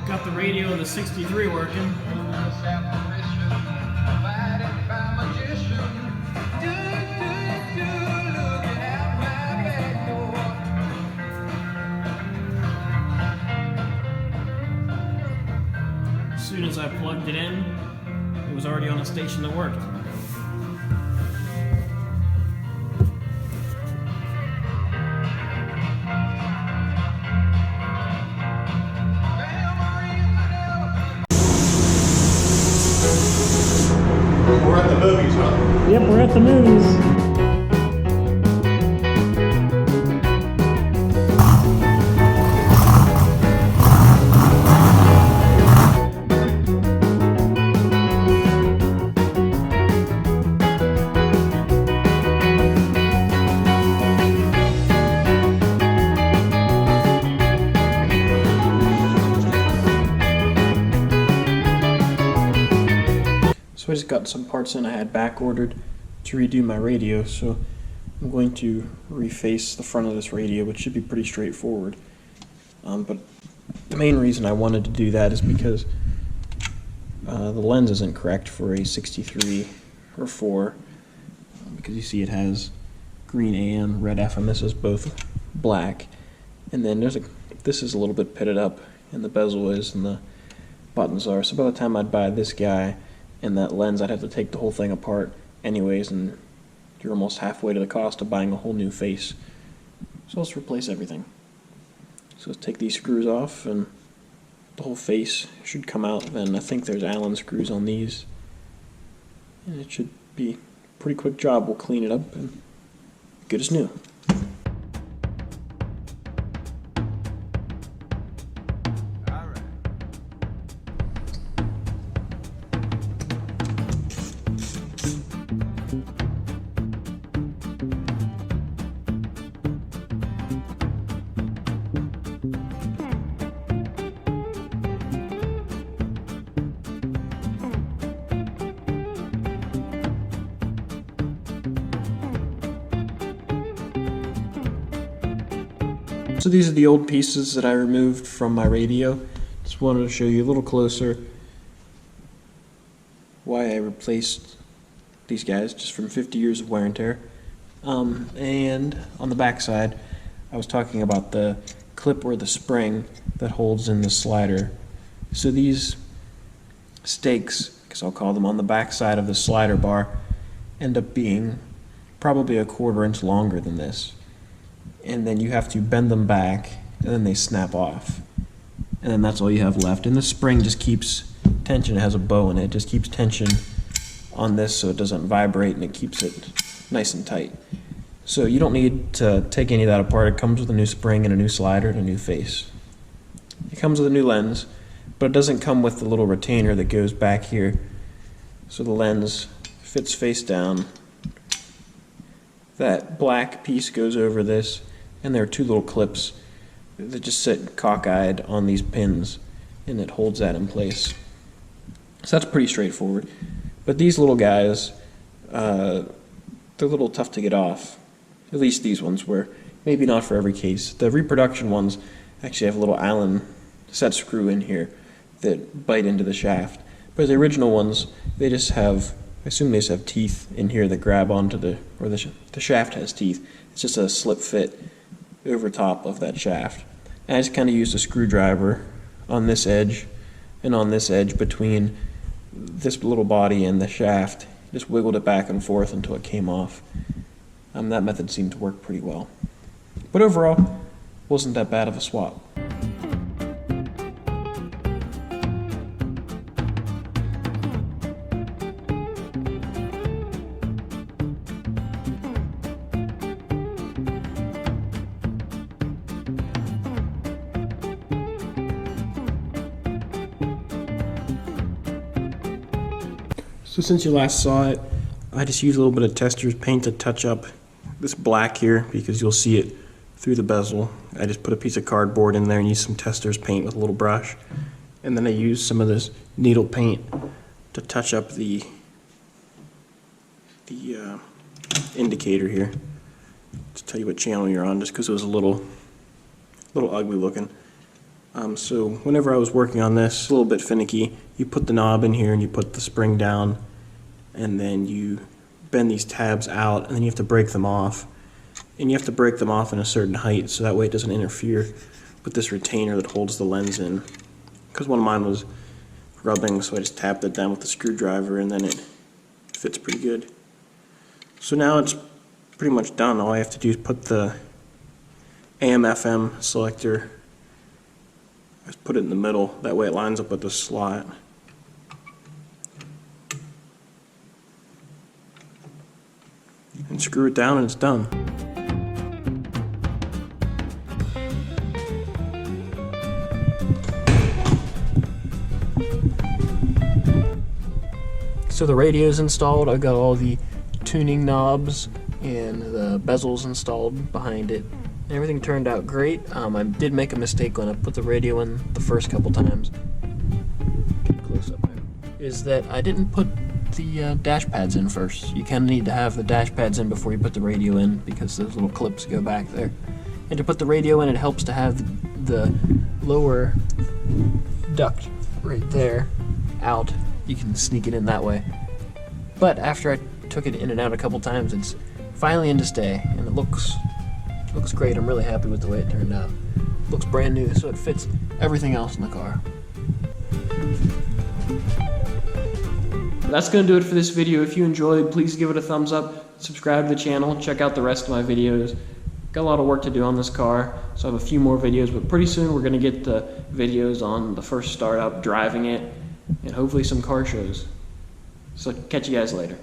Got the radio of the 63 working. As soon as I plugged it in, it was already on a station that worked. We're at the movies, huh? Yep, we're at the movies. So I just got some parts in I had back ordered to redo my radio, so I'm going to reface the front of this radio, which should be pretty straightforward. But the main reason I wanted to do that is because the lens isn't correct for a 63 or 4, because you see it has green AM, red F, and this is both black. And then this is a little bit pitted up, and the bezel is, and the buttons are. So by the time I'd buy this guy and that lens, I'd have to take the whole thing apart anyways, and you're almost halfway to the cost of buying a whole new face. So let's replace everything. So let's take these screws off, and the whole face should come out. Then I think there's Allen screws on these, and it should be a pretty quick job. We'll clean it up and good as new. So these are the old pieces that I removed from my radio. Just wanted to show you a little closer why I replaced these guys, just from 50 years of wear and tear. And on the back side, I was talking about the clip or the spring that holds in the slider. So these stakes, because I'll call them, on the back side of the slider bar end up being probably 1/4 inch longer than this. And then you have to bend them back, and then they snap off. And then that's all you have left. And the spring just keeps tension. It has a bow in it. It just keeps tension on this so it doesn't vibrate, and it keeps it nice and tight. So you don't need to take any of that apart. It comes with a new spring and a new slider and a new face. It comes with a new lens, but it doesn't come with the little retainer that goes back here. So the lens fits face down. That black piece goes over this, and there are 2 little clips that just sit cockeyed on these pins, and it holds that in place. So that's pretty straightforward. But these little guys, they're a little tough to get off. At least these ones were. Maybe not for every case. The reproduction ones actually have a little Allen set screw in here that bite into the shaft. But the original ones, they just have, I assume they just have teeth in here that grab onto the shaft has teeth. It's just a slip fit over top of that shaft. And I just kind of used a screwdriver on this edge and on this edge between this little body and the shaft. Just wiggled it back and forth until it came off. That method seemed to work pretty well. But overall, wasn't that bad of a swap. So since you last saw it, I just used a little bit of tester's paint to touch up this black here, because you'll see it through the bezel. I just put a piece of cardboard in there and used some tester's paint with a little brush. And then I used some of this needle paint to touch up the indicator here, to tell you what channel you're on, just because it was a little ugly looking. So whenever I was working on this, a little bit finicky, you put the knob in here and you put the spring down, and then you bend these tabs out, and then you have to break them off. And you have to break them off in a certain height so that way it doesn't interfere with this retainer that holds the lens in. Because one of mine was rubbing, so I just tapped it down with the screwdriver, and then it fits pretty good. So now it's pretty much done. All I have to do is put the AM/FM selector, just put it in the middle, that way it lines up with the slot. And screw it down and it's done. So the radio's installed. I've got all the tuning knobs and the bezels installed behind it. Everything turned out great. I did make a mistake when I put the radio in the first couple times. Get close up there. Is that I didn't put the dash pads in first. You kind of need to have the dash pads in before you put the radio in because those little clips go back there. And to put the radio in, it helps to have the lower duct right there out. You can sneak it in that way. But after I took it in and out a couple times, it's finally in to stay, and it looks great. I'm really happy with the way it turned out. It looks brand new, so it fits everything else in the car. That's going to do it for this video. If you enjoyed, please give it a thumbs up, subscribe to the channel, check out the rest of my videos. Got a lot of work to do on this car, so I have a few more videos, but pretty soon we're going to get the videos on the first startup, driving it, and hopefully some car shows. So catch you guys later.